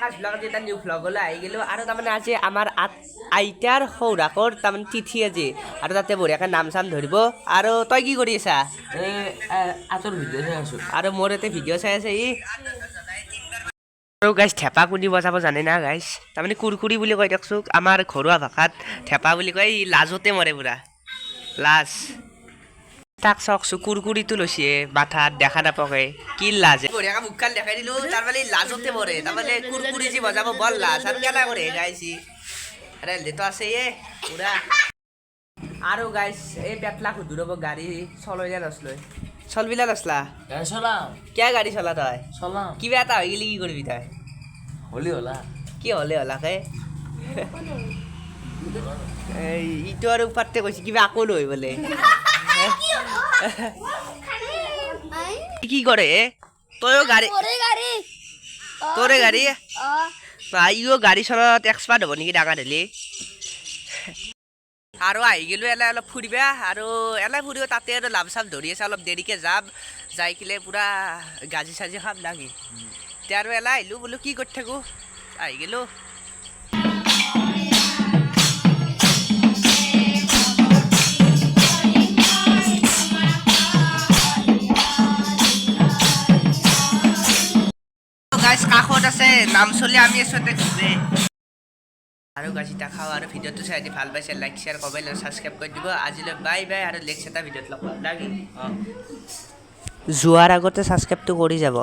আকাশ ব্লগত এটা নিউ ব্লগলৈ আহি গ'লোঁ আৰু তাৰমানে আজি আমাৰ আইতাৰ সৌৰাকৰ তাৰমানে তিথি আজি আৰু তাতে বঢ়িয়াকৈ নাম চাম ধৰিব আৰু তই কি কৰি আছা আঁতৰ ভিডিঅ' চাই আছোঁ আৰু মোৰ ইয়াতে ভিডিঅ' চাই আছে ই আৰু গাইছ থেপা কোনি বজাব জানে না গাইছ তাৰমানে কুৰকুৰি বুলি কয় দিয়কচোন আমাৰ ঘৰুৱা ভাষাত থেপা বুলি কয় ই লাজতে মৰে পুৰা লাজ তাক চাওকচোন কুৰকুৰিটো লৈছে মাথাত দেখা নাপাকে কি লাজ বঢ়িয়াকৈ মুখখন দেখাই দিলোঁ তাৰমানে লাজতে মৰে তাৰমানে কুৰকুৰি যি বজাব বৰ লাজ আৰু কেলা কৰে গাইছি আৰে লেটো আছে পুৰা আৰু গাইছ এই পেটলা সুধু ৰ'ব গাড়ী চলইলা নচলয় চলবিলা নচলা চলাম কিয় গাড়ী চলা তই চলাম কিবা এটা হৈ গ'লে কি কৰিবি তই হলি হলা কি হ'লে হলাকে ইটো আৰু পাতে কৈছে কিবা আকৌ নহয় বোলে কি কৰে তইও গাড়ী তোৰে গাড়ী ইও গাড়ী চলাত এক্সপাৰ্ট হ'ব নেকি ডাঙৰ হ'লে আৰু আহি গ'লোঁ এলাই অলপ ফুৰিবা আৰু এলাই ফুৰিব তাতে আৰু লাভ চাভ ধৰি আছে অলপ দেৰিকৈ যাম যাই কিনে পূৰা গাজি চাজি খাম নাকি এতিয়া আৰু এলাই আহিলোঁ বোলো কি কৰি থাকোঁ আহি গ'লোঁ কাষত আছে নাম চলি আমি আছোঁ ঘূৰে আৰু গাছটা খাওঁ আৰু ভিডিঅ'টো চাই যদি ভাল পাইছে লাইক শ্বেয়াৰ কমেণ্ট আৰু ছাবস্ক্ৰাইব কৰি দিব আজিলৈ বাই বাই আৰু নেক্সট এটা ভিডিঅ'ত লগ পাম নাকি যোৱাৰ আগতে ছাবস্ক্ৰাইবটো কৰি যাব